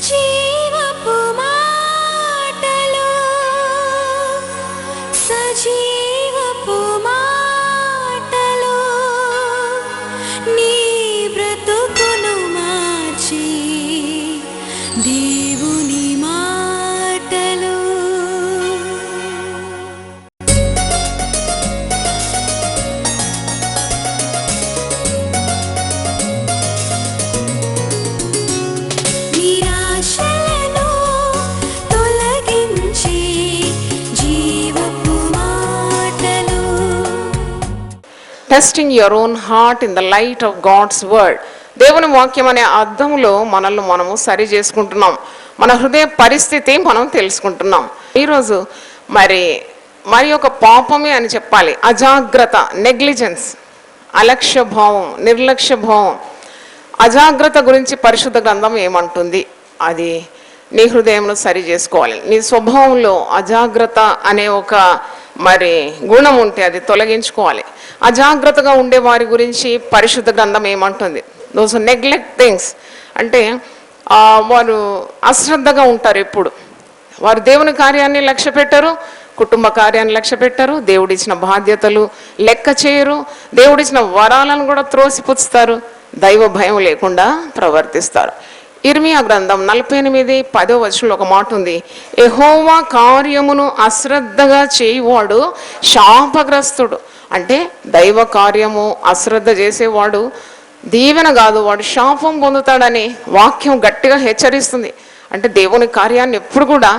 జీవపు మాటలు సజీవపు మాటలు నీ బ్రతుకును మార్చి దేవుని మాటలు. Testing your own heart in the light of God's word. దేవుని వాక్యం అనే అర్థంలో మనల్ని మనము సరి చేసుకుంటున్నాం. మన హృదయ పరిస్థితి మనం తెలుసుకుంటున్నాం. ఈరోజు మరి ఒక పాపమే అని చెప్పాలి. అజాగ్రత్త, నెగ్లిజెన్స్, అలక్ష్య భావం, నిర్లక్ష్య భావం. అజాగ్రత్త గురించి పరిశుద్ధ గ్రంథం ఏమంటుంది? అది నీ హృదయంలో సరి చేసుకోవాలి. నీ స్వభావంలో అజాగ్రత్త అనే ఒక గుణం ఉంటే అది తొలగించుకోవాలి. అజాగ్రత్తగా ఉండే వారి గురించి పరిశుద్ధ గ్రంథం ఏమంటుంది? దోస్ నెగ్లెక్ట్ థింగ్స్ అంటే వారు అశ్రద్ధగా ఉంటారు. ఎప్పుడు వారు దేవుని కార్యాన్ని లక్ష్య పెట్టరు, కుటుంబ కార్యాన్ని లక్ష్య పెట్టరు, దేవుడిచ్చిన బాధ్యతలు లెక్క చేయరు, దేవుడిచ్చిన వరాలను కూడా త్రోసిపుచ్చుతారు, దైవ భయం లేకుండా ప్రవర్తిస్తారు. ఇర్మియా గ్రంథం 48:10 ఒక మాట ఉంది, యెహోవా కార్యమును అశ్రద్ధగా చేయువాడు శాపగ్రస్తుడు. అంటే దైవ కార్యము అశ్రద్ధ చేసేవాడు దీవెన కాదు, వాడు శాపం పొందుతాడని వాక్యం గట్టిగా హెచ్చరిస్తుంది. అంటే దేవుని కార్యాన్ని ఎప్పుడు కూడా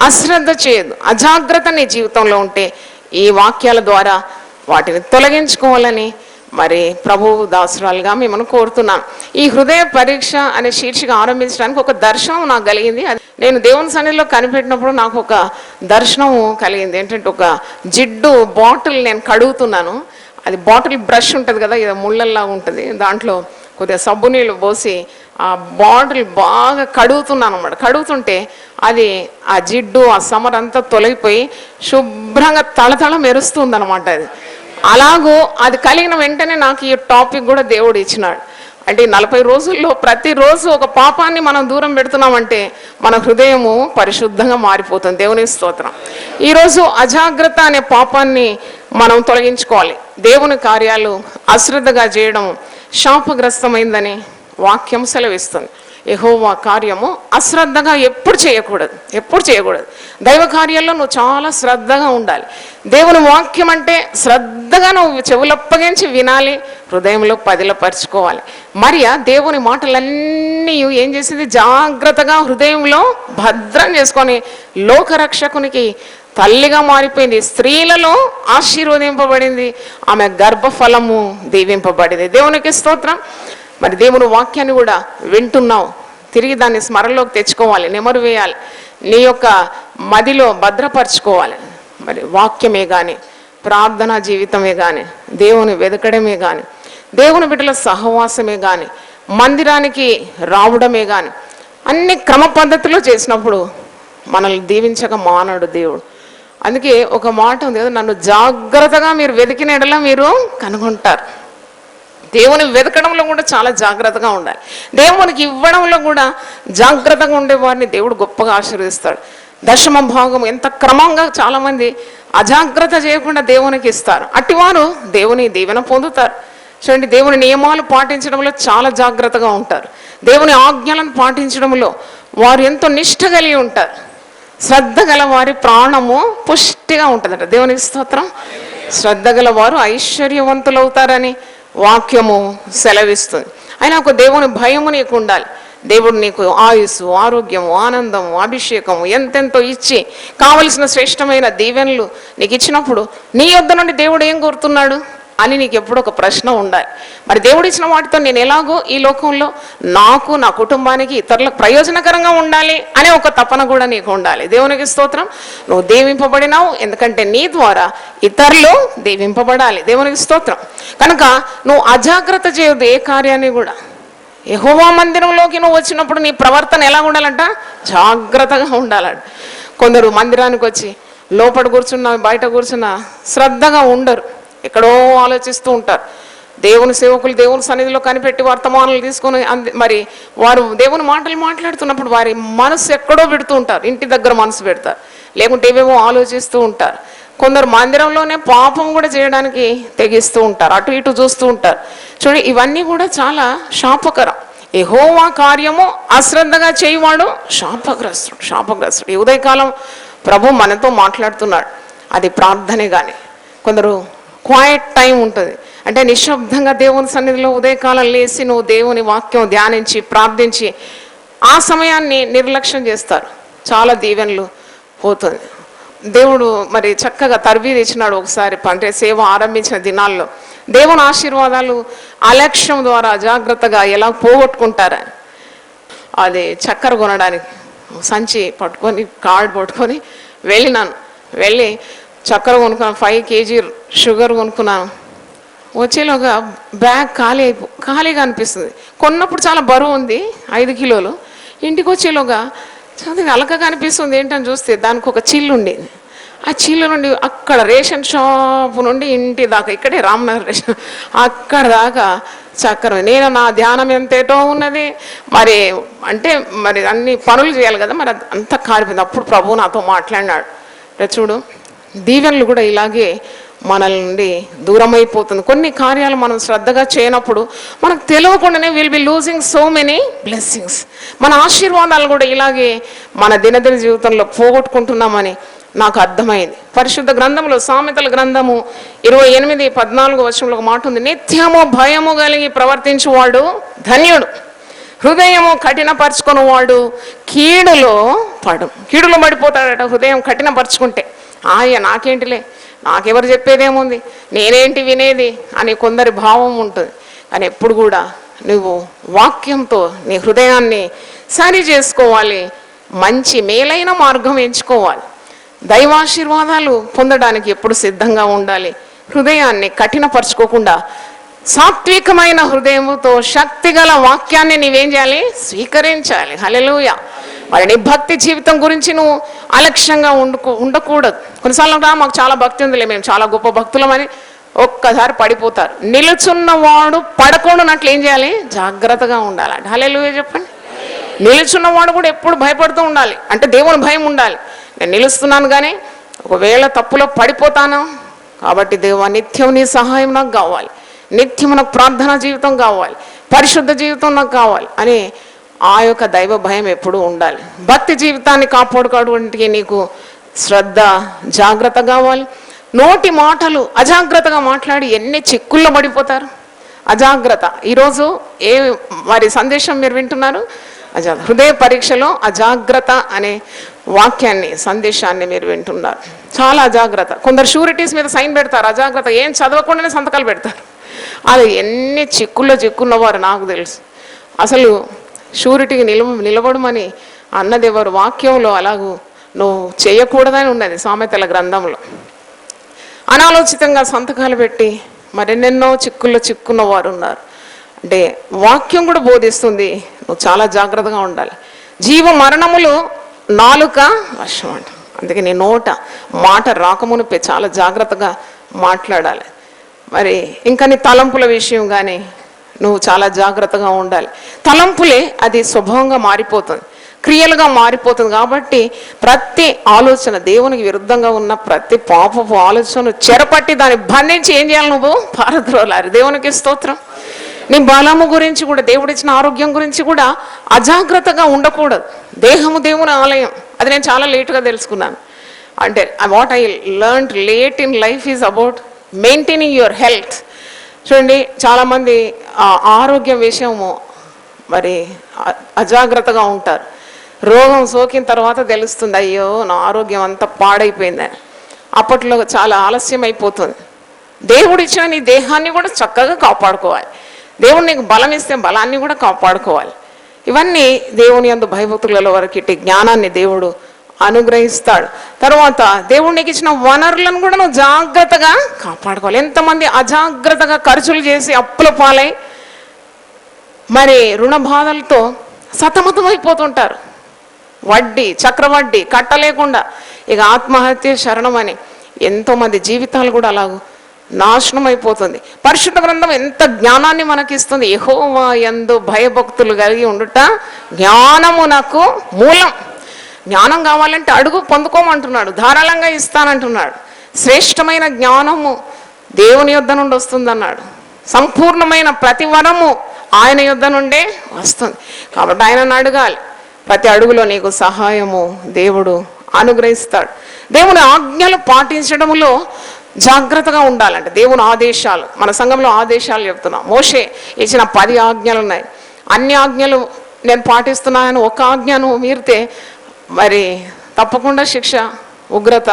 అశ్రద్ధ చేయదు. అజాగ్రత్త నీ జీవితంలో ఉంటే ఈ వాక్యాల ద్వారా వాటిని తొలగించుకోవాలని ప్రభువు దాసురాలుగా మిమ్మల్ని కోరుతున్నాను. ఈ హృదయ పరీక్ష అనే శీర్షిక ఆరంభించడానికి ఒక దర్శనం నాకు కలిగింది. నేను దేవుని సన్నిధిలో కనిపెట్టినప్పుడు నాకు ఒక దర్శనం కలిగింది. ఏంటంటే ఒక జిడ్డు బాటిల్ నేను కడుగుతున్నాను. అది బాటిల్ బ్రష్ ఉంటుంది కదా, ఇది ముళ్ళల్లా ఉంటుంది, దాంట్లో కొద్దిగా సబ్బు నీళ్ళు పోసి ఆ బాటిల్ బాగా కడుగుతున్నాను అన్నమాట. కడుగుతుంటే అది ఆ జిడ్డు ఆ సమరంతా తొలగిపోయి శుభ్రంగా తళతళ మెరుస్తుంది అనమాట. అది అలాగూ అది కలిగిన వెంటనే నాకు ఈ టాపిక్ కూడా దేవుడు ఇచ్చినాడు. అంటే 40 రోజుల్లో ప్రతిరోజు ఒక పాపాన్ని మనం దూరం పెడుతున్నామంటే మన హృదయము పరిశుద్ధంగా మారిపోతుంది. దేవుని స్తోత్రం. ఈరోజు అజాగ్రత్త అనే పాపాన్ని మనం తొలగించుకోవాలి. దేవుని కార్యాలు అశ్రద్ధగా చేయడం శాపగ్రస్తమైందని వాక్యం సెలవిస్తుంది. యెహోవా కార్యము అశ్రద్ధగా ఎప్పుడు చేయకూడదు. దైవ కార్యాల్లో నువ్వు చాలా శ్రద్ధగా ఉండాలి. దేవుని వాక్యం అంటే శ్రద్ధగా నువ్వు చెవులప్పగించి వినాలి, హృదయంలో పదిలపరుచుకోవాలి. మరియా దేవుని మాటలన్నీ ఏం చేసింది? జాగ్రత్తగా హృదయంలో భద్రం చేసుకొని లోకరక్షకునికి తల్లిగా మారిపోయింది. స్త్రీలలో ఆశీర్వదింపబడింది, ఆమె గర్భఫలము దీవింపబడింది. దేవునికి స్తోత్రం. దేవుని వాక్యాన్ని కూడా వింటున్నావు, తిరిగి దాన్ని స్మరణలోకి తెచ్చుకోవాలి, నెమరు వేయాలి, నీ యొక్క మదిలో భద్రపరచుకోవాలి. వాక్యమే కానీ, ప్రార్థనా జీవితమే కానీ, దేవుని వెతకడమే కానీ, దేవుని బిడ్డల సహవాసమే కానీ, మందిరానికి రావడమే కానీ, అన్ని క్రమ పద్ధతిలో చేసినప్పుడు మనల్ని దీవించక మానడు దేవుడు. అందుకే ఒక మాట ఉంది కదా, నన్ను జాగ్రత్తగా మీరు వెతికిన ఎడల మీరు కనుగొంటారు. దేవుని వెతకడంలో కూడా చాలా జాగ్రత్తగా ఉండాలి. దేవునికి ఇవ్వడంలో కూడా జాగ్రత్తగా ఉండే వారిని దేవుడు గొప్పగా ఆశీర్వదిస్తాడు. దశమ భాగం ఎంత క్రమంగా చాలామంది అజాగ్రత్త చేయకుండా దేవునికి ఇస్తారు. అట్టివారు దేవుని దీవెన పొందుతారు. చూడండి, దేవుని నియమాలు పాటించడంలో చాలా జాగ్రత్తగా ఉంటారు. దేవుని ఆజ్ఞలను పాటించడంలో వారు ఎంతో నిష్ఠ కలిగి ఉంటారు. శ్రద్ధ గల వారి ప్రాణము పుష్టిగా ఉంటుందట. దేవునికి స్తోత్రం. శ్రద్ధ గల వారు ఐశ్వర్యవంతులవుతారని వాక్యము సెలవిస్తుంది. అయినా ఒక దేవుని భయము నీకు ఉండాలి. దేవుడు నీకు ఆయుస్సు, ఆరోగ్యము, ఆనందము, అభిషేకము ఎంతెంతో ఇచ్చి కావలసిన శ్రేష్టమైన దీవెనలు నీకు ఇచ్చినప్పుడు నీ యొద్ద నుండి దేవుడు ఏం కోరుతున్నాడు అని నీకు ఎప్పుడు ఒక ప్రశ్న ఉండాలి. దేవుడు ఇచ్చిన వాటితో నేను ఎలాగో ఈ లోకంలో నాకు, నా కుటుంబానికి, ఇతరులకు ప్రయోజనకరంగా ఉండాలి అనే ఒక తపన కూడా నీకు ఉండాలి. దేవునికి స్తోత్రం. నువ్వు దీవింపబడినావు, ఎందుకంటే నీ ద్వారా ఇతరులు దీవింపబడాలి. దేవునికి స్తోత్రం. కనుక నువ్వు అజాగ్రత్త చేయొద్దు ఏ కార్యాన్ని కూడా. యెహోవా మందిరంలోకి నువ్వు వచ్చినప్పుడు నీ ప్రవర్తన ఎలా ఉండాలంట? జాగ్రత్తగా ఉండాలంట. కొందరు మందిరానికి వచ్చి లోపల కూర్చున్నా, బయట కూర్చున్నా శ్రద్ధగా ఉండరు, ఎక్కడో ఆలోచిస్తూ ఉంటారు. దేవుని సేవకులు దేవుని సన్నిధిలో కనిపెట్టి వర్తమానాలు తీసుకొని మరి వారు దేవుని మాటలు మాట్లాడుతున్నప్పుడు వారి మనసు ఎక్కడో పెడుతూ ఉంటారు, ఇంటి దగ్గర మనసు పెడతారు, లేకుంటే ఏవేవో ఆలోచిస్తూ ఉంటారు. కొందరు మందిరంలోనే పాపం కూడా చేయడానికి తెగిస్తూ ఉంటారు, అటు ఇటు చూస్తూ ఉంటారు. చూడండి, ఇవన్నీ కూడా చాలా శాపకరం. యెహోవా కార్యము అశ్రద్ధగా చేయవాడు శాపగ్రస్తుడు. ఈ ఉదయకాలం ప్రభు మనతో మాట్లాడుతున్నాడు. అది ప్రార్థనే. కానీ కొందరు క్వైట్ టైం ఉంటుంది, అంటే నిశ్శబ్దంగా దేవుని సన్నిధిలో ఉదయకాలం లేచి నువ్వు దేవుని వాక్యం ధ్యానించి ప్రార్థించి ఆ సమయాన్ని నిర్లక్ష్యం చేస్తారు. చాలా దీవెనలు పోతుంది. దేవుడు మరి చక్కగా తర్బీదు ఇచ్చినాడు ఒకసారి, అంటే సేవ ఆరంభించిన దినాల్లో దేవుని ఆశీర్వాదాలు అలక్ష్యం ద్వారా జాగ్రత్తగా ఎలా పోగొట్టుకుంటారని. అది చక్కెర కొనడానికి సంచి పట్టుకొని కార్డు పట్టుకొని వెళ్ళి చక్కెర కొనుక్కున్నాను, 5 kg షుగర్ కొనుక్కున్నాను. వచ్చేలోగా బ్యాగ్ ఖాళీగా అనిపిస్తుంది. కొన్నప్పుడు చాలా బరువు ఉంది, 5 కిలోలు. ఇంటికి వచ్చేలోగా చాలా అలకగా అనిపిస్తుంది. ఏంటని చూస్తే దానికి ఒక చిల్లు ఉండేది. ఆ చిల్లు నుండి అక్కడ రేషన్ షాపు నుండి ఇంటి దాకా, ఇక్కడే రామ్నగర్ రేషన్, అక్కడ దాకా చక్కెర. నేను నా ధ్యానం ఎంతేటో ఉన్నది, మరి అంటే మరి అన్ని పనులు చేయాలి కదా, మరి అంతా కారిపోయింది. అప్పుడు ప్రభువు నాతో మాట్లాడినాడు, చూడు దీవెనలు కూడా ఇలాగే మనల నుండి దూరం అయిపోతుంది. కొన్ని కార్యాలు మనం శ్రద్ధగా చేయనప్పుడు మనకు తెలియకుండానే will be losing so many blessings. మన ఆశీర్వాదాలు కూడా ఇలాగే మన దినదిన జీవితంలో పోగొట్టుకుంటున్నామని నాకు అర్థమైంది. పరిశుద్ధ గ్రంథంలో సామెతల గ్రంథము 28:14 వచనంలో ఒక మాట ఉంది, నిత్యము భయము కలిగి ప్రవర్తించువాడు ధన్యుడు, హృదయము కఠినపరుచుకుని వాడు కీడులో పడిపోతాడట. హృదయం కఠినపరుచుకుంటే నాకేంటిలే, నాకెవరు చెప్పేదేముంది, నేనేంటి వినేది అని కొందరి భావం ఉంటుంది. కానీ ఎప్పుడు కూడా నువ్వు వాక్యంతో నీ హృదయాన్ని సరి చేసుకోవాలి, మంచి మేలైన మార్గం ఎంచుకోవాలి, దైవాశీర్వాదాలు పొందడానికి ఎప్పుడు సిద్ధంగా ఉండాలి. హృదయాన్ని కఠినపరచుకోకుండా సాత్వికమైన హృదయముతో శక్తిగల వాక్యాన్ని నీవేం చేయాలి, స్వీకరించాలి. హల్లెలూయా. మరి నీ భక్తి జీవితం గురించి నువ్వు అలక్ష్యంగా ఉండకూడదు. కొన్నిసార్లు మాకు చాలా భక్తి ఉందిలే, మేము చాలా గొప్ప భక్తులమని ఒక్కసారి పడిపోతారు. నిలుచున్నవాడు పడకుండానట్లు ఏం చేయాలి, జాగ్రత్తగా ఉండాలి. హల్లెలూయా చెప్పండి. నిలుచున్నవాడు కూడా ఎప్పుడు భయపడుతూ ఉండాలి, అంటే దేవుని భయం ఉండాలి. నేను నిలుస్తున్నాను కానీ ఒకవేళ తప్పులో పడిపోతాను కాబట్టి దేవా నిత్యం నీ సహాయం నాకు కావాలి, నిత్యం నాకు ప్రార్థనా జీవితం కావాలి, పరిశుద్ధ జీవితం నాకు కావాలి అని ఆ యొక్క దైవ భయం ఎప్పుడూ ఉండాలి. భక్తి జీవితాన్ని కాపాడుకోవడానికి నీకు శ్రద్ధ జాగ్రత్త కావాలి. నోటి మాటలు అజాగ్రత్తగా మాట్లాడి ఎన్ని చిక్కుల్లో పడిపోతారు. అజాగ్రత్త. ఈరోజు మరి సందేశం మీరు వింటున్నారు, హృదయ పరీక్షలో అజాగ్రత్త అనే వాక్యాన్ని సందేశాన్ని మీరు వింటున్నారు. చాలా అజాగ్రత్త. కొందరు షూరిటీస్ మీద సైన్ పెడతారు, అజాగ్రత్త, ఏం చదవకుండానే సంతకాలు పెడతారు. అది ఎన్ని చిక్కున్నవారు నాకు తెలుసు. అసలు షూరిటీకి నిలబడమని అన్నదెవరు? వాక్యంలో అలాగూ నువ్వు చేయకూడదని ఉన్నది సామెతల గ్రంథంలో. అనాలోచితంగా సంతకాలు పెట్టి మరెన్నెన్నో చిక్కున్నవారు ఉన్నారు. అంటే వాక్యం కూడా బోధిస్తుంది, నువ్వు చాలా జాగ్రత్తగా ఉండాలి. జీవ మరణములు నాలుక వశం అంట. అందుకే నీ నోట మాట రాకమునిపే చాలా జాగ్రత్తగా మాట్లాడాలి. మరి ఇంకా నీ తలంపుల విషయం కానీ నువ్వు చాలా జాగ్రత్తగా ఉండాలి. తలంపులే అది స్వభావంగా మారిపోతుంది, క్రియలుగా మారిపోతుంది. కాబట్టి ప్రతి ఆలోచన, దేవునికి విరుద్ధంగా ఉన్న ప్రతి పాపపు ఆలోచన చెరపట్టి దాన్ని బంధించి ఏం చేయాలి, నువ్వు పారద్రోలాలి. దేవునికి స్తోత్రం. నీ బలము గురించి కూడా, దేవుడిచ్చిన ఆరోగ్యం గురించి కూడా అజాగ్రత్తగా ఉండకూడదు. దేహము దేవుని ఆలయం, అది నేను చాలా లేటుగా తెలుసుకున్నాను. అంటే what I learned late in life is about maintaining your health. చూడండి, చాలామంది ఆరోగ్యం విషయము మరి అజాగ్రత్తగా ఉంటారు. రోగం సోకిన తర్వాత తెలుస్తుంది, అయ్యో నా ఆరోగ్యం అంతా పాడైపోయిందని. అప్పట్లో చాలా ఆలస్యం అయిపోతుంది. దేవుడిచ్చిన నీ దేహాన్ని కూడా చక్కగా కాపాడుకోవాలి. దేవుడు నీకు బలం ఇస్తే బలాన్ని కూడా కాపాడుకోవాలి. ఇవన్నీ దేవుని యందు భయభక్తులలో వరకు జ్ఞానాన్ని దేవుడు అనుగ్రహిస్తాడు. తర్వాత దేవుడు నీకు ఇచ్చిన వనరులను కూడా నువ్వు జాగ్రత్తగా కాపాడుకోవాలి. ఎంతమంది అజాగ్రత్తగా ఖర్చులు చేసి అప్పుల పాలై మరి రుణ బాధలతో సతమతం అయిపోతుంటారు. వడ్డీ, చక్రవడ్డీ కట్టలేకుండా ఇక ఆత్మహత్య శరణమని ఎంతోమంది జీవితాలు కూడా అలాగూ నాశనం అయిపోతుంది. పరిశుద్ధ గ్రంథం ఎంత జ్ఞానాన్ని మనకిస్తుంది. యెహోవా యందు భయభక్తులు కలిగి ఉండుట జ్ఞానమునకు మూలం. జ్ఞానం కావాలంటే అడుగు పొందుకోమంటున్నాడు, ధారాళంగా ఇస్తానంటున్నాడు. శ్రేష్టమైన జ్ఞానము దేవుని యొద్ద నుండి వస్తుందన్నాడు. సంపూర్ణమైన ప్రతి వరము ఆయన యొద్ద నుండే వస్తుంది. కాబట్టి ఆయనను అడగాలి. ప్రతి అడుగులో నీకు సహాయము దేవుడు అనుగ్రహిస్తాడు. దేవుని ఆజ్ఞలు పాటించడంలో జాగ్రత్తగా ఉండాలంటే దేవుని ఆదేశాలు, మన సంఘంలో ఆదేశాలు చెప్తున్నాం. మోషే ఇచ్చిన 10 ఆజ్ఞలు ఉన్నాయి. అన్ని ఆజ్ఞలు నేను పాటిస్తున్నాను, ఒక ఆజ్ఞను మీరితే మరి తప్పకుండా శిక్ష, ఉగ్రత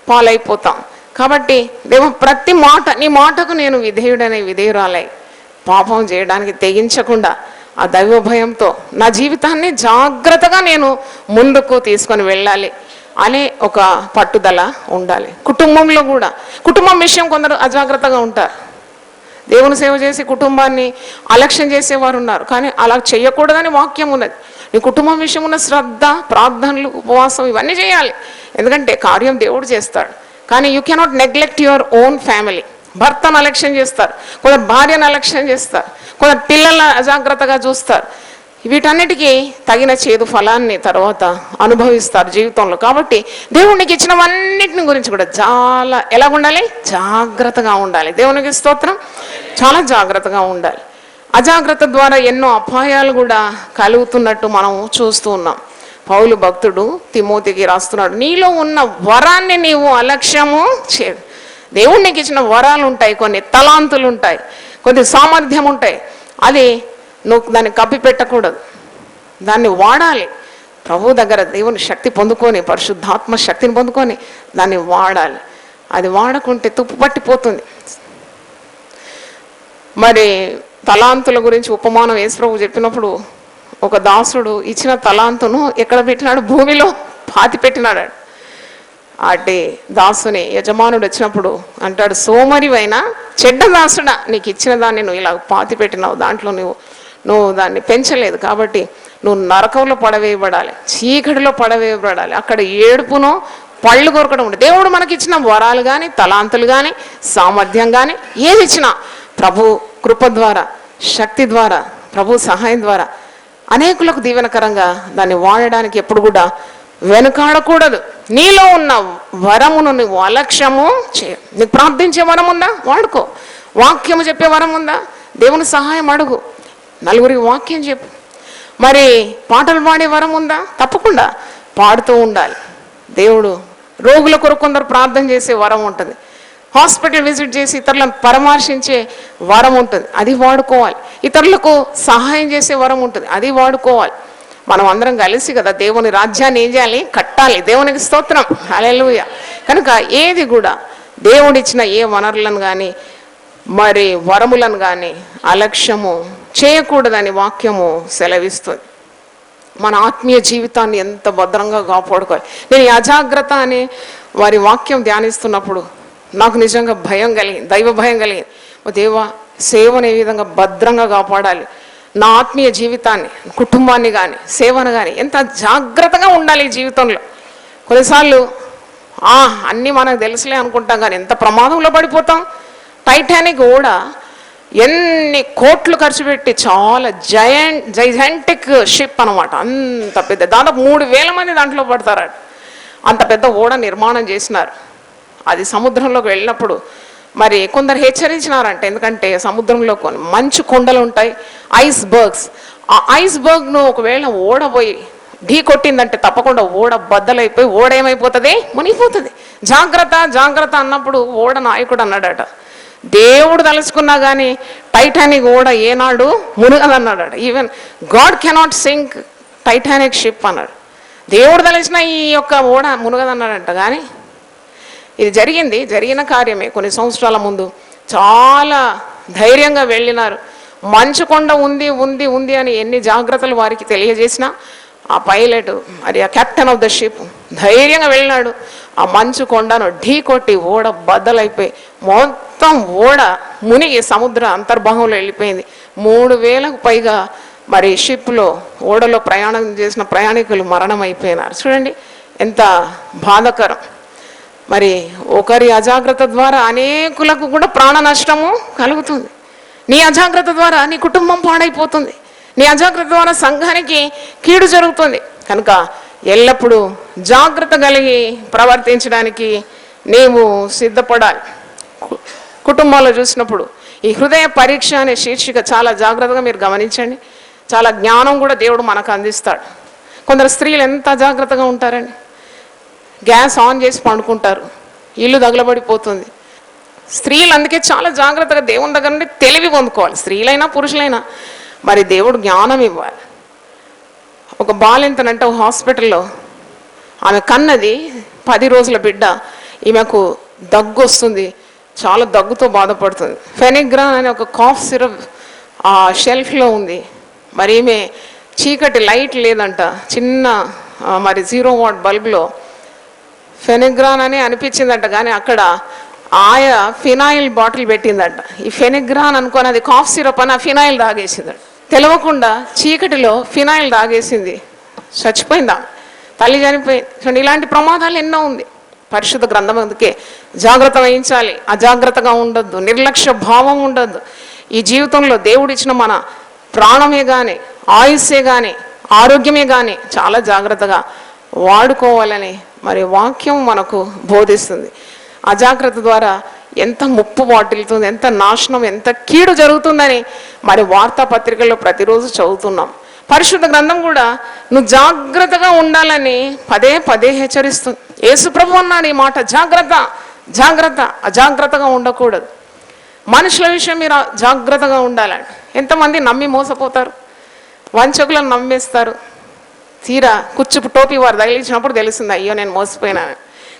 పాలైపోతాం. కాబట్టి దేవుడు ప్రతి మాట, నీ మాటకు నేను విధేయుడనే విధేయురాలై పాపం చేయడానికి తెగించకుండా ఆ దైవ భయంతో నా జీవితాన్ని జాగ్రత్తగా నేను ముందుకు తీసుకొని వెళ్ళాలి అనే ఒక పట్టుదల ఉండాలి. కుటుంబంలో కూడా, కుటుంబం విషయం కొందరు అజాగ్రత్తగా ఉంటారు. దేవుని సేవ చేసి కుటుంబాన్ని అలక్ష్యం చేసేవారు ఉన్నారు. కానీ అలా చేయకూడదని వాక్యం ఉన్నది. నీ కుటుంబం విషయం ఉన్న శ్రద్ధ, ప్రార్థనలు, ఉపవాసం ఇవన్నీ చేయాలి. ఎందుకంటే కార్యం దేవుడు చేస్తాడు. కానీ you cannot neglect your own family. భర్తను అలక్ష్యం చేస్తారు, కొందరు భార్యను అలక్ష్యం చేస్తారు, కొందరు పిల్లలను అజాగ్రత్తగా చూస్తారు. వీటన్నిటికీ తగిన చేదు ఫలాన్ని తర్వాత అనుభవిస్తారు జీవితంలో. కాబట్టి దేవునికి ఇచ్చినవన్నిటిని గురించి కూడా చాలా ఎలా ఉండాలి? జాగ్రత్తగా ఉండాలి. దేవునికి స్తోత్రం. చాలా జాగ్రత్తగా ఉండాలి. అజాగ్రత్త ద్వారా ఎన్నో అపాయాలు కూడా కలుగుతున్నట్టు మనం చూస్తూ ఉన్నాం. పౌలు భక్తుడు తిమోతికి రాస్తున్నాడు, నీలో ఉన్న వరాన్ని నీవు అలక్ష్యము చేయదు. దేవుడు నీకు ఇచ్చిన వరాలు ఉంటాయి, కొన్ని తలాంతులు ఉంటాయి, కొన్ని సామర్థ్యం ఉంటాయి. అది నువ్వు దాన్ని కప్పి పెట్టకూడదు, దాన్ని వాడాలి. ప్రభు దగ్గర దేవుని శక్తి పొందుకొని, పరిశుద్ధాత్మ శక్తిని పొందుకొని దాన్ని వాడాలి. అది వాడకుంటే తుప్పు పట్టిపోతుంది. మరి తలాంతుల గురించి ఉపమానం యేసుప్రభు చెప్పినప్పుడు, ఒక దాసుడు ఇచ్చిన తలాంతును ఎక్కడ పెట్టినాడు? భూమిలో పాతి పెట్టినాడు. అటు దాసుని యజమానుడు వచ్చినప్పుడు అంటాడు, సోమరివైనా చెడ్డ దాసుడా, నీకు ఇచ్చిన దాన్ని నువ్వు ఇలా పాతి పెట్టినావు, దాంట్లో నువ్వు దాన్ని పెంచలేదు, కాబట్టి నువ్వు నరకంలో పడవేయబడాలి, చీకటిలో పడవేయబడాలి, అక్కడ ఏడుపునో పళ్ళు కొరకడం ఉంటుంది. దేవుడు మనకిచ్చిన వరాలు కానీ, తలాంతులు కానీ, సామర్థ్యం కానీ ఏది ఇచ్చినా ప్రభు కృప ద్వారా, శక్తి ద్వారా, ప్రభు సహాయం ద్వారా అనేకులకు దీవెనకరంగా దాన్ని వాడడానికి ఎప్పుడు కూడా వెనుకాడకూడదు. నీలో ఉన్న వరమును నువ్వు అలక్ష్యము చేయ. నీకు ప్రార్థించే వరం ఉందా? వాడుకో. వాక్యము చెప్పే వరం ఉందా? దేవుని సహాయం అడుగు, నలుగురికి వాక్యం చెప్పు. మరి పాటలు పాడే వరం ఉందా? తప్పకుండా పాడుతూ ఉండాలి. దేవుడు రోగుల కొరకు కొందరు ప్రార్థన చేసే వరం ఉంటుంది. హాస్పిటల్ విజిట్ చేసి ఇతరులను పరామర్శించే వరం ఉంటుంది, అది వాడుకోవాలి. ఇతరులకు సహాయం చేసే వరం ఉంటుంది, అది వాడుకోవాలి. మనం అందరం కలిసి కదా దేవుని రాజ్యాన్ని ఏం చేయాలి? కట్టాలి. దేవునికి స్తోత్రం, హల్లెలూయా. కనుక ఏది కూడా దేవుడిచ్చిన ఏ వనరులను కానీ, మరి వరములను కానీ అలక్ష్యము చేయకూడదని వాక్యము సెలవిస్తుంది. మన ఆత్మీయ జీవితాన్ని ఎంత భద్రంగా కాపాడుకోవాలి. నేను ఈ అజాగ్రత్త అనే వారి వాక్యం ధ్యానిస్తున్నప్పుడు నాకు నిజంగా భయం కలిగింది, దైవ భయం కలిగింది. దేవా, సేవను ఏ విధంగా భద్రంగా కాపాడాలి, నా ఆత్మీయ జీవితాన్ని, కుటుంబాన్ని కానీ, సేవను కానీ ఎంత జాగ్రత్తగా ఉండాలి ఈ జీవితంలో. కొన్నిసార్లు అన్నీ మనకు తెలుసులే అనుకుంటాం, కానీ ఎంత ప్రమాదంలో పడిపోతాం. టైటానిక్ కూడా ఎన్ని కోట్లు ఖర్చు పెట్టి, చాలా జైజాంటిక్ షిప్ అనమాట, అంత పెద్ద, దాదాపు 3000 మంది దాంట్లో పడతారు. అంత పెద్ద ఓడ నిర్మాణం చేసినారు. అది సముద్రంలోకి వెళ్ళినప్పుడు మరి కొందరు హెచ్చరించినారంట, ఎందుకంటే సముద్రంలో కొన్ని మంచు కొండలు ఉంటాయి, ఐస్ బర్గ్స్. ఆ ఐస్ బర్గ్ను ఒకవేళ ఓడ పోయి ఢీ కొట్టిందంటే తప్పకుండా ఓడ బద్దలైపోయి ఓడ ఏమైపోతుంది? మునిగిపోతుంది. జాగ్రత్త జాగ్రత్త అన్నప్పుడు ఓడ నాయకుడు అన్నాడట, దేవుడు తలుచుకున్నా కానీ టైటానిక్ ఓడ ఏనాడు మునగదన్నాడట. Even God cannot sink Titanic ship అన్నాడు. దేవుడు తలచిన ఈ యొక్క ఓడ మునగదన్నాడంట. కానీ ఇది జరిగిన కార్యమే. కొన్ని సంవత్సరాల ముందు చాలా ధైర్యంగా వెళ్ళినారు. మంచు కొండ ఉంది ఉంది ఉంది అని ఎన్ని జాగ్రత్తలు వారికి తెలియజేసినా ఆ పైలట్, మరి ఆ కెప్టెన్ ఆఫ్ ద షిప్ ధైర్యంగా వెళ్ళినాడు. ఆ మంచు కొండను ఢీ కొట్టి ఓడ బద్దలైపోయి మొత్తం ఓడ మునిగి సముద్ర అంతర్భాగంలో వెళ్ళిపోయింది. 3000కు పైగా మరి షిప్లో, ఓడలో ప్రయాణం చేసిన ప్రయాణికులు మరణం అయిపోయినారు. చూడండి ఎంత బాధాకరం. మరి ఒకరి అజాగ్రత్త ద్వారా అనేకులకు కూడా ప్రాణ నష్టము కలుగుతుంది. నీ అజాగ్రత్త ద్వారా నీ కుటుంబం పాడైపోతుంది. నీ అజాగ్రత్త ద్వారా సంఘానికి కీడు జరుగుతుంది. కనుక ఎల్లప్పుడూ జాగ్రత్త కలిగి ప్రవర్తించడానికి నీవు సిద్ధపడాలి. కుటుంబంలో చూసినప్పుడు ఈ హృదయ పరీక్ష అనే శీర్షిక చాలా జాగ్రత్తగా మీరు గమనించండి. చాలా జ్ఞానం కూడా దేవుడు మనకు అందిస్తాడు. కొందరు స్త్రీలు ఎంత జాగ్రత్తగా ఉంటారండి, గ్యాస్ ఆన్ చేసి పండుకుంటారు, ఇల్లు తగలబడిపోతుంది. స్త్రీలు అందుకే చాలా జాగ్రత్తగా దేవుని దగ్గర నుండి తెలివి పొందుకోవాలి. స్త్రీలైనా పురుషులైనా మరి దేవుడు జ్ఞానం ఇవ్వాలి. ఒక బాలింతనంటే ఒక హాస్పిటల్లో ఆమె కన్నది 10 రోజుల బిడ్డ. ఈమెకు దగ్గు వస్తుంది, చాలా దగ్గుతో బాధపడుతుంది. ఫెనిగ్రాన్ అనే ఒక కాఫ్ సిరప్ ఆ షెల్ఫ్లో ఉంది. మరి ఈమె చీకటి లైట్ లేదంట, చిన్న మరి 0 వాట్ బల్బ్లో ఫెనిగ్రాన్ అని అనిపించిందంట. కానీ అక్కడ ఆయా ఫినాయిల్ బాటిల్ పెట్టిందంట. ఈ ఫెనిగ్రాన్ అనుకొని అది కాఫ్ సిరప్ అని ఆ ఫినాయిల్ తాగేసిందంట. తెలవకుండా చీకటిలో ఫినాయిల్ తాగేసింది, చచ్చిపోయిందా, తల్లి చనిపోయింది. చూడండి, ఇలాంటి ప్రమాదాలు ఎన్నో ఉంది. పరిశుద్ధ గ్రంథం అందుకే జాగ్రత్త వహించాలి. అజాగ్రత్తగా ఉండొద్దు, నిర్లక్ష్య భావం ఉండొద్దు. ఈ జీవితంలో దేవుడిచ్చిన మన ప్రాణమే కానీ, ఆయుస్సే కానీ, ఆరోగ్యమే కానీ చాలా జాగ్రత్తగా వాడుకోవాలని మరి వాక్యం మనకు బోధిస్తుంది. అజాగ్రత్త ద్వారా ఎంత ముప్పు వాటిల్తుంది, ఎంత నాశనం, ఎంత కీడు జరుగుతుందని మరి వార్తాపత్రికల్లో ప్రతిరోజు చదువుతున్నాం. పరిశుద్ధ గ్రంథం కూడా నువ్వు జాగ్రత్తగా ఉండాలని పదే పదే హెచ్చరిస్తుంది. యేసుప్రభు అన్నాడు ఈ మాట, జాగ్రత్త, జాగ్రత్త, అజాగ్రత్తగా ఉండకూడదు. మనుషుల విషయం మీరు జాగ్రత్తగా ఉండాలండి. ఎంతమంది నమ్మి మోసపోతారు, వంచకులను నమ్మేస్తారు. తీరా కుచ్చుపు టోపీ వారు తగిలించినప్పుడు తెలిసింది, అయ్యో నేను మోసపోయినాను.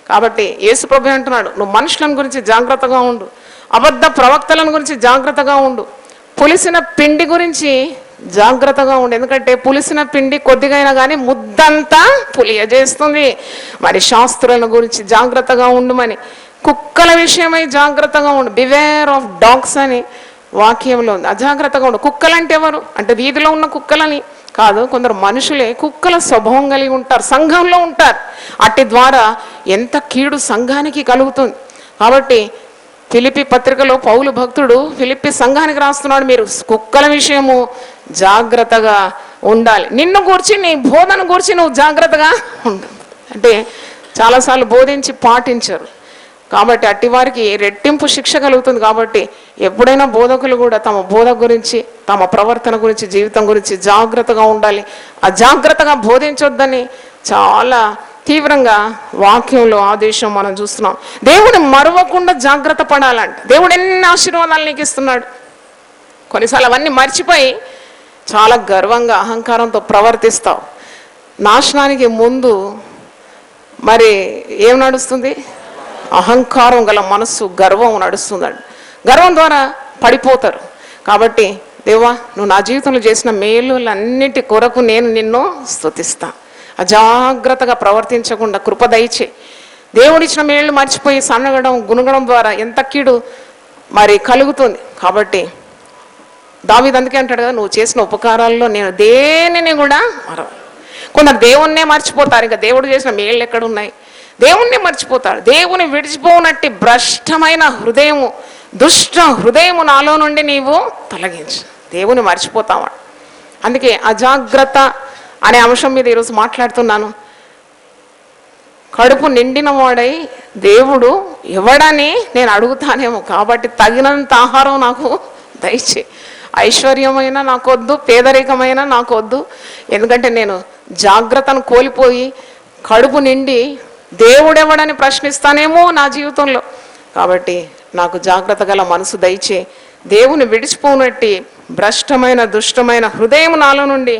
కాబట్టి యేసుప్రభు అంటున్నాడు, నువ్వు మనుషులను గురించి జాగ్రత్తగా ఉండు, అబద్ధ ప్రవక్తలను గురించి జాగ్రత్తగా ఉండు, పులిసిన పిండి గురించి జాగ్రత్తగా ఉండు. ఎందుకంటే పులిసిన పిండి కొద్దిగైనా కానీ ముద్దంతా పులియజేస్తుంది. మరి శాస్త్రుల గురించి జాగ్రత్తగా ఉండమని, కుక్కల విషయమై జాగ్రత్తగా ఉండు, బివేర్ ఆఫ్ డాగ్స్ అని వాక్యంలో ఉంది. అజాగ్రత్తగా ఉండు. కుక్కలంటే ఎవరు అంటే వీధిలో ఉన్న కుక్కలని కాదు, కొందరు మనుషులే కుక్కల స్వభావం కలిగి ఉంటారు, సంఘంలో ఉంటారు. అట్టి ద్వారా ఎంత కీడు సంఘానికి కలుగుతుంది. కాబట్టి ఫిలిప్పీ పత్రికలో పౌలు భక్తుడు ఫిలిప్పీ సంఘానికి రాస్తున్నాడు, మీరు కుక్కల విషయము జాగ్రత్తగా ఉండాలి. నిన్ను గూర్చి, నీ బోధన గూర్చి నువ్వు జాగ్రత్తగా ఉండు. అంటే చాలాసార్లు బోధించి పాటించరు కాబట్టి అట్టి వారికి రెట్టింపు శిక్ష కలుగుతుంది. కాబట్టి ఎప్పుడైనా బోధకులు కూడా తమ బోధ గురించి, తమ ప్రవర్తన గురించి, జీవితం గురించి జాగ్రత్తగా ఉండాలి. అజాగ్రత్తగా బోధించొద్దని చాలా తీవ్రంగా వాక్యంలో ఆదేశం మనం చూస్తున్నాం. దేవుని మరవకుండా జాగ్రత్త పడాలంట. దేవుడు ఎన్ని ఆశీర్వాదాలు నీకు ఇస్తున్నాడు. కొన్నిసార్లు అవన్నీ మర్చిపోయి చాలా గర్వంగా అహంకారంతో ప్రవర్తిస్తావు. నాశనానికి ముందు మరి ఏం నడుస్తుంది? అహంకారం గల మనస్సు, గర్వం నడుస్తుందండి. గర్వం ద్వారా పడిపోతారు. కాబట్టి దేవా, నువ్వు నా జీవితంలో చేసిన మేలులన్నిటి కొరకు నేను నిన్ను స్తుతిస్తా. అజాగ్రత్తగా ప్రవర్తించకుండా కృప దయచే. దేవుడిచ్చిన మేళ్ళు మర్చిపోయి సన్నగడం, గుణగడం ద్వారా ఎంత కీడు మరి కలుగుతుంది. కాబట్టి దావీదు అందుకే అంటాడు కదా, నువ్వు చేసిన ఉపకారాల్లో నేను దేనిని కూడా కొందరు దేవుణ్ణే మర్చిపోతారు. ఇంకా దేవుడు చేసిన మేళ్ళు ఎక్కడున్నాయి? దేవుణ్ణి మర్చిపోతాడు. దేవుని విడిచిపోనట్టి భ్రష్టమైన హృదయము, దుష్ట హృదయము నాలో నుండి నీవు తొలగించు. దేవుని మర్చిపోతావా? అందుకే అజాగ్రత్త అనే అంశం మీద ఈరోజు మాట్లాడుతున్నాను. కడుపు నిండిన వాడై దేవుడు ఎవడని నేను అడుగుతానేమో. కాబట్టి తగినంత ఆహారం నాకు దయచే. ఐశ్వర్యమైన నాకొద్దు, పేదరికమైన నాకొద్దు. ఎందుకంటే నేను జాగ్రత్తను కోల్పోయి కడుపు నిండి దేవుడెవడని ప్రశ్నిస్తానేమో నా జీవితంలో. కాబట్టి నాకు జాగ్రత్త గల మనసు దయచే. దేవుని విడిచిపోనట్టి భ్రష్టమైన దుష్టమైన హృదయం నాలో నుండి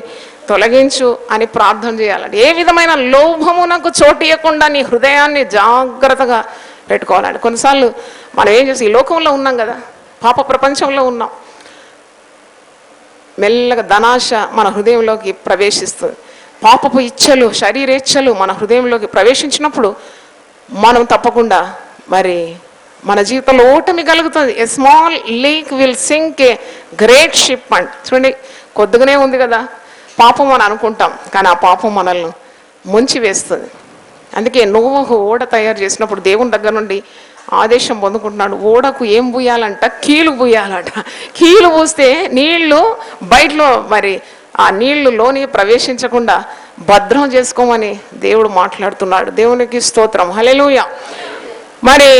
తొలగించు అని ప్రార్థన చేయాలండి. ఏ విధమైన లోభము నాకు చోటు ఇవ్వకుండా నీ హృదయాన్ని జాగ్రత్తగా పెట్టుకోవాలండి. కొన్నిసార్లు మనం ఏం చేసి ఈ లోకంలో ఉన్నాం కదా, పాప ప్రపంచంలో ఉన్నాం. మెల్లగా ధనాశ మన హృదయంలోకి ప్రవేశిస్తుంది. పాపపు ఇచ్చలు, శరీరేచ్ఛలు మన హృదయంలోకి ప్రవేశించినప్పుడు మనం తప్పకుండా మరి మన జీవితంలో ఓటమి కలుగుతుంది. A small leak will sink a great ship and. చూడండి, కొద్దిగానే ఉంది కదా పాపం అని అనుకుంటాం, కానీ ఆ పాపం మనల్ని ముంచి వేస్తుంది. అందుకే నోవహు ఓడ తయారు చేసినప్పుడు దేవుని దగ్గర నుండి ఆదేశం పొందుకుంటున్నాడు. ఓడకు ఏం పూయాలంట? కీలు పూయాలట. కీలు పూస్తే నీళ్లు బయటలో మరి ఆ నీళ్లు లోని ప్రవేశించకుండా భద్రం చేసుకోమని దేవుడు మాట్లాడుతున్నాడు. దేవునికి స్తోత్రం, హల్లెలూయా. మరి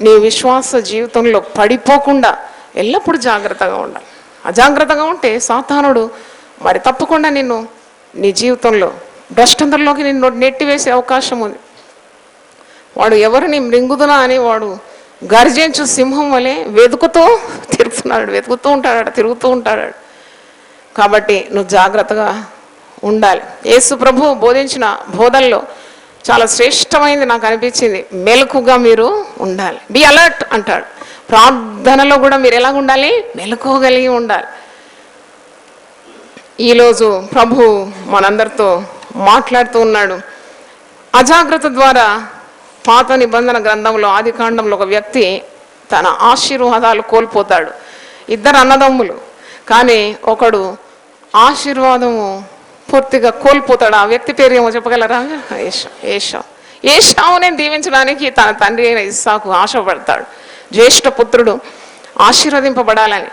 నీ విశ్వాస జీవితంలో పడిపోకుండా ఎల్లప్పుడూ జాగ్రత్తగా ఉండాలి. అజాగ్రత్తగా ఉంటే సాతానుడు మరి తప్పకుండా నీ జీవితంలో భ్రష్టంతరంలోకి నిన్ను నెట్టివేసే అవకాశం ఉంది. వాడు ఎవరిని మృంగుదునా అని వాడు గర్జించు సింహం వలె వెతుకుతూ ఉంటాడు. కాబట్టి నువ్వు జాగ్రత్తగా ఉండాలి. యేసు ప్రభు బోధించిన బోధనలో చాలా శ్రేష్టమైనది నాకు అనిపించింది. మెలకుగా మీరు ఉండాలి. బి అలర్ట్ అంటాడు. ప్రార్థనలో కూడా మీరు ఎలాగ ఉండాలి? మెలకువగలిగి ఉండాలి. ఈరోజు ప్రభు మనందరితో మాట్లాడుతూ ఉన్నాడు. అజాగ్రత్త ద్వారా పాత నిబంధన గ్రంథంలో ఆదికాండంలో ఒక వ్యక్తి తన ఆశీర్వాదాలు కోల్పోతాడు. ఇద్దరు అన్నదమ్ములు, కానీ ఒకడు ఆశీర్వాదము పూర్తిగా కోల్పోతాడు. ఆ వ్యక్తి పేరు ఏమో చెప్పగలరా? ఏశావునే దీవించడానికి తన తండ్రి అయిన ఇస్సాకు ఆశపడతాడు. జ్యేష్ఠ పుత్రుడు ఆశీర్వదింపబడాలని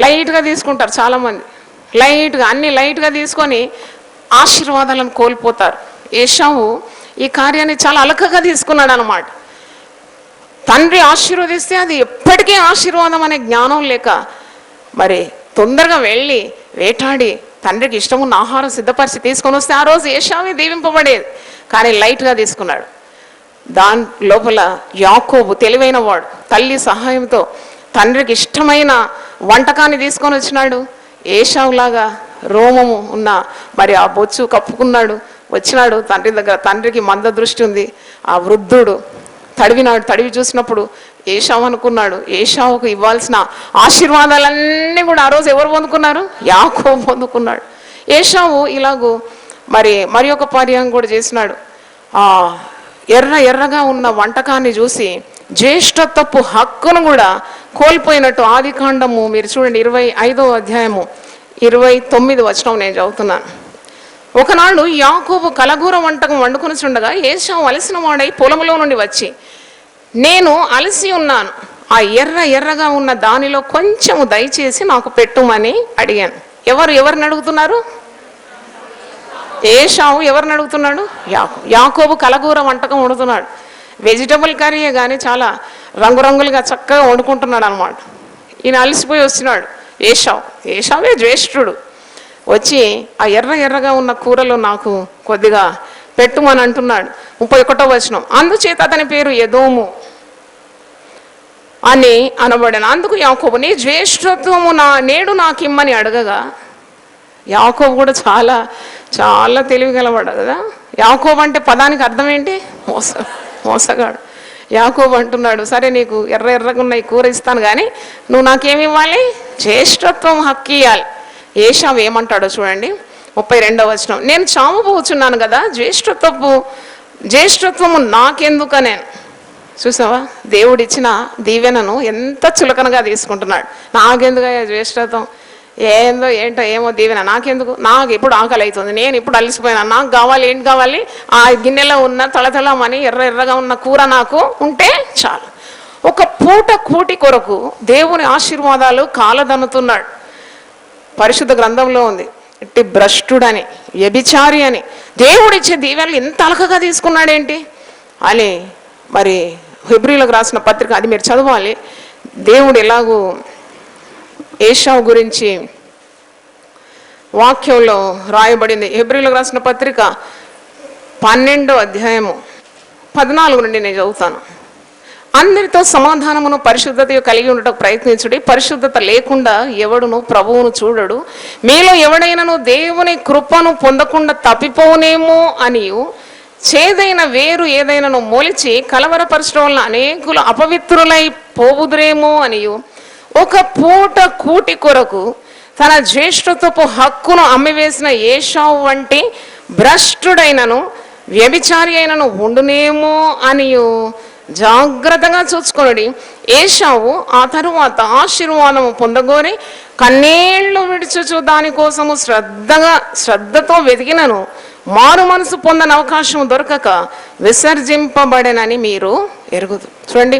లైట్గా తీసుకుంటారు చాలామంది. అన్ని లైట్గా తీసుకొని ఆశీర్వాదాలను కోల్పోతారు. ఏశావు ఈ కార్యాన్ని చాలా అలకగా తీసుకున్నాడు అన్నమాట. తండ్రి ఆశీర్వదిస్తే అది ఎప్పటికీ ఆశీర్వాదం అనే జ్ఞానం లేక మరి తొందరగా వెళ్ళి వేటాడి తండ్రికి ఇష్టమున్న ఆహారం సిద్ధపరిచి తీసుకొని వస్తే ఆ రోజు ఏశావే దీవింపబడేది. కానీ లైట్గా తీసుకున్నాడు. దాని లోపల యాకోబు తెలివైన వాడు, తల్లి సహాయంతో తండ్రికి ఇష్టమైన వంటకాన్ని తీసుకొని వచ్చినాడు. ఏశావులాగా రోమము ఉన్న మరి ఆ బొచ్చు కప్పుకున్నాడు. వచ్చినాడు తండ్రి దగ్గర. తండ్రికి మంద దృష్టి ఉంది. ఆ వృద్ధుడు తడివి చూసినప్పుడు ఏశావు అనుకున్నాడు. ఏశావుకు ఇవ్వాల్సిన ఆశీర్వాదాలన్నీ కూడా ఆ రోజు ఎవరు పొందుకున్నారు? యాకోబు పొందుకున్నాడు. ఏశావు ఇలాగూ మరి ఒక పర్యాయం కూడా చేసినాడు. ఎర్రగా ఉన్న వంటకాన్ని చూసి జ్యేష్ఠత్వపు హక్కును కూడా కోల్పోయినట్టు ఆదికాండము మీరు చూడండి 25వ అధ్యాయము 29వ వచనం నేను చదువుతున్నాను. ఒకనాడు యాకోబు కలగూర వంటకం వండుకొని చుండగా ఏశావు అలసిన వాడై పొలంలో నుండి వచ్చి, నేను అలసి ఉన్నాను, ఆ ఎర్రగా ఉన్న దానిలో కొంచెము దయచేసి నాకు పెట్టుమని అడిగాను. ఎవరిని అడుగుతున్నారు? ఏశావు ఎవరిని అడుగుతున్నాడు? యాకోబు కలగూర వంటకం వండుతున్నాడు. వెజిటబుల్ కర్రీయే కానీ చాలా రంగురంగులుగా చక్కగా వండుకుంటున్నాడు అనమాట. ఈయన అలసిపోయి వచ్చినాడు. ఏశావే జ్యేష్ఠుడు. వచ్చి ఆ ఎర్రగా ఉన్న కూరలో నాకు కొద్దిగా పెట్టుమని అంటున్నాడు. 31వ వచనం, అందుచేత అతని పేరు ఎదోము అని అనబడాను. అందుకు యాకోబు, నీ జ్యేష్ఠత్వము నేడు నాకిమ్మని అడగగా, యాకోబు కూడా చాలా చాలా తెలివిగలవాడు కదా. యాకోబు అంటే పదానికి అర్థం ఏంటి? మోసగాడు. యాకోబు అంటున్నాడు, సరే నీకు ఎర్రగా ఉన్న ఈ కూర ఇస్తాను, కానీ నువ్వు నాకేమి ఇవ్వాలి? జ్యేష్ఠత్వం హక్కు ఇవ్వాలి. ఏశావు ఏమంటాడో చూడండి 32వ వచనం, నేను చావబోచున్నాను కదా, జ్యేష్ఠత్వము నాకెందుకనే. చూసావా, దేవుడిచ్చిన దీవెనను ఎంత చులకనగా తీసుకుంటున్నాడు. నాకెందుకయ్యా జ్యేష్ఠత్వం, ఏంటో ఏమో దీవెన నాకెందుకు, నాకు ఇప్పుడు ఆకలి అవుతుంది, నేను ఇప్పుడు అలసిపోయినా, నాకు కావాలి, ఏంటి కావాలి? ఆ గిన్నెలో ఉన్న తళతళమని ఎర్రగా ఉన్న కూర నాకు ఉంటే చాలు. ఒక పూట కూటి కొరకు దేవుని ఆశీర్వాదాలు కాలదన్నుతున్నాడు. పరిశుద్ధ గ్రంథంలో ఉంది, ఇట్టి భ్రష్టుడని, వ్యభిచారి అని దేవుడిచ్చే దీవెనలు ఎంత అలకగా తీసుకున్నాడేంటి అని మరి హెబ్రీలకు రాసిన పత్రిక అది మీరు చదవాలి. దేవుడు ఎలాగూ ఏశావు గురించి వాక్యంలో రాయబడింది. హెబ్రీలకు రాసిన పత్రిక 12వ అధ్యాయము 14 నుండి నేను చదువుతాను. అందరితో సమాధానమును పరిశుద్ధత కలిగి ఉండటకు ప్రయత్నించుడి, పరిశుద్ధత లేకుండా ఎవడును ప్రభువును చూడడు. మీలో ఎవడైనాను దేవుని కృపను పొందకుండా తప్పిపోనేమో అనియు, చేదైన వేరు ఏదైనాను మొలిచి కలవరపరచడం వలన అనేకులు అపవిత్రులై పోవుదురేమో అనియు, ఒక పూట కూటి కొరకు తన జ్యేష్ఠత్వపు హక్కును అమ్మివేసిన ఏశావు వంటి భ్రష్టుడైనను వ్యభిచారి అయినను ఉండునేమో అనియు జాగ్రత్తగా చూసుకొనుడి. ఏశావు ఆ తరువాత ఆశీర్వాదము పొందగోరి కన్నీళ్లు విడుచుచు దానికోసము శ్రద్ధతో వెతికినను మారు మనసు పొందని అవకాశం దొరకక విసర్జింపబడెనని మీరు ఎరుగుదు. చూడండి,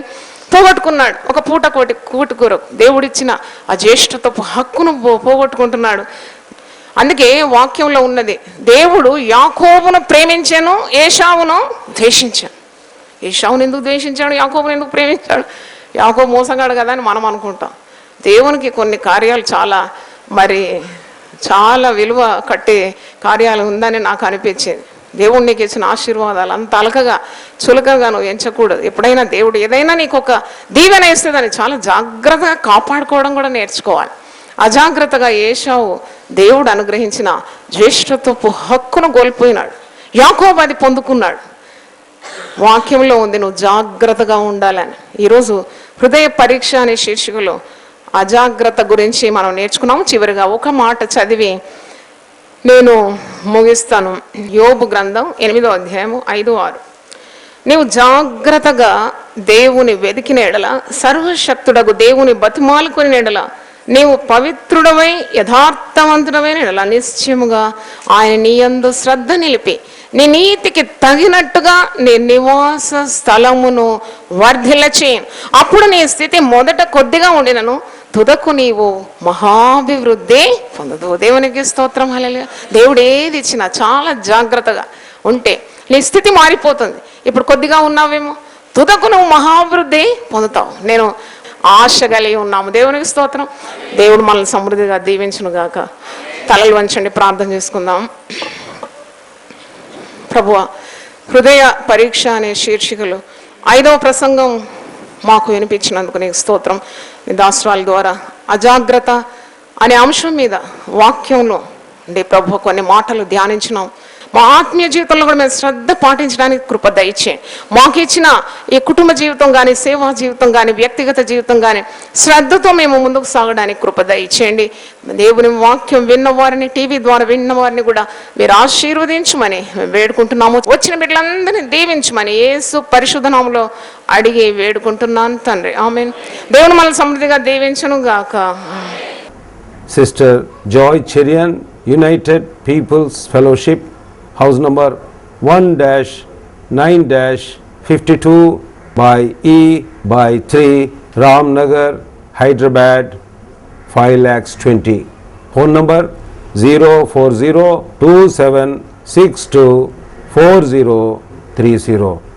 పోగొట్టుకున్నాడు ఒక పూట కూటుకూర, దేవుడిచ్చిన ఆ జ్యేష్ఠతపు హక్కును పోగొట్టుకుంటున్నాడు. అందుకే వాక్యంలో ఉన్నది, దేవుడు యాకోబును ప్రేమించాను, ఏశావును ద్వేషించాను. ఏశావును ఎందుకు ద్వేషించాడు, యాకోబును ఎందుకు ప్రేమించాడు? యాకోబు మోసగాడు కదా అని మనం అనుకుంటాం. దేవునికి కొన్ని కార్యాలు చాలా విలువ కట్టే కార్యాలు ఉందని నాకు అనిపించేది. దేవుడు నీకు ఇచ్చిన ఆశీర్వాదాలు అంత అలకగా చులకగా నువ్వు ఎంచకూడదు. ఎప్పుడైనా దేవుడు ఏదైనా నీకు ఒక దీవెన ఇస్తుందని చాలా జాగ్రత్తగా కాపాడుకోవడం కూడా నేర్చుకోవాలి. అజాగ్రత్తగా ఏశావు దేవుడు అనుగ్రహించిన జ్యేష్ఠత్వపు హక్కును కోల్పోయినాడు. యాకోబు అది పొందుకున్నాడు. వాక్యంలో ఉంది నువ్వు జాగ్రత్తగా ఉండాలని. ఈరోజు హృదయ పరీక్ష అనే శీర్షికలో అజాగ్రత్త గురించి మనం నేర్చుకున్నాము. చివరిగా ఒక మాట చదివి నేను ముగిస్తాను. యోబు గ్రంథం 8వ అధ్యాయము 5, 6. నీవు జాగ్రత్తగా దేవుని వెదికిన ఎడల, సర్వశక్తుడగు దేవుని బతిమాలుకుని ఎడల, నీవు పవిత్రుడవై యథార్థవంతుడమైన ఎడల నిశ్చయముగా ఆయన నీ యందు శ్రద్ధ నిలిపి నీ నీతికి తగినట్టుగా నీ నివాస స్థలమును వర్ధిల్ల చేయను. అప్పుడు నీ స్థితి మొదట కొద్దిగా ఉండినను తుదకు నీవు మహాభివృద్ధి పొందదు. దేవునికి స్తోత్రం, హల్లెలూయా. దేవుడు ఏది ఇచ్చినా చాలా జాగ్రత్తగా ఉంటే నీ స్థితి మారిపోతుంది. ఇప్పుడు కొద్దిగా ఉన్నావేమో, తుదకు నువ్వు మహాభివృద్ధి పొందుతావు. నేను ఆశ కలిగి ఉన్నాము. దేవునికి స్తోత్రం. దేవుడు మనల్ని సమృద్ధిగా దీవించును గాక. తలలు వంచండి, ప్రార్థన చేసుకుందాం. ప్రభువా, హృదయ పరీక్ష అనే శీర్షికలు 5వ ప్రసంగం మాకు వినిపించినందుకు నీకు స్తోత్రం. నీ దాసరాల ద్వారా అజాగ్రత్త అనే అంశం మీద వాక్యంలో అంటే ప్రభు కొన్ని మాటలు ధ్యానించినాం. మా ఆత్మీయ జీవితంలో కూడా మేము శ్రద్ధ పాటించడానికి కృప దయచేయండి. మాకు ఇచ్చిన ఈ కుటుంబ జీవితం కానీ, సేవా జీవితం కానీ, వ్యక్తిగత జీవితం కానీ శ్రద్ధతో మేము ముందుకు సాగడానికి కృప దయచేయండి. దేవుని వాక్యం విన్నవారిని, టీవీ ద్వారా విన్నవారిని కూడా మీరు ఆశీర్వదించమని మేము వేడుకుంటున్నాము. వచ్చిన బిడ్డలందరినీ దీవించమని యేసు పరిశుద్ధ నామములో అడిగి వేడుకుంటున్నాను తండ్రి, ఆమేన్. దేవుని మనల్ని సమృద్ధిగా దీవించును గాక. Sister Joy Cherian, united people's fellowship, house number 1-9-52 by E/3, Ramnagar, Hyderabad 5,20,000. Phone number 04027624030.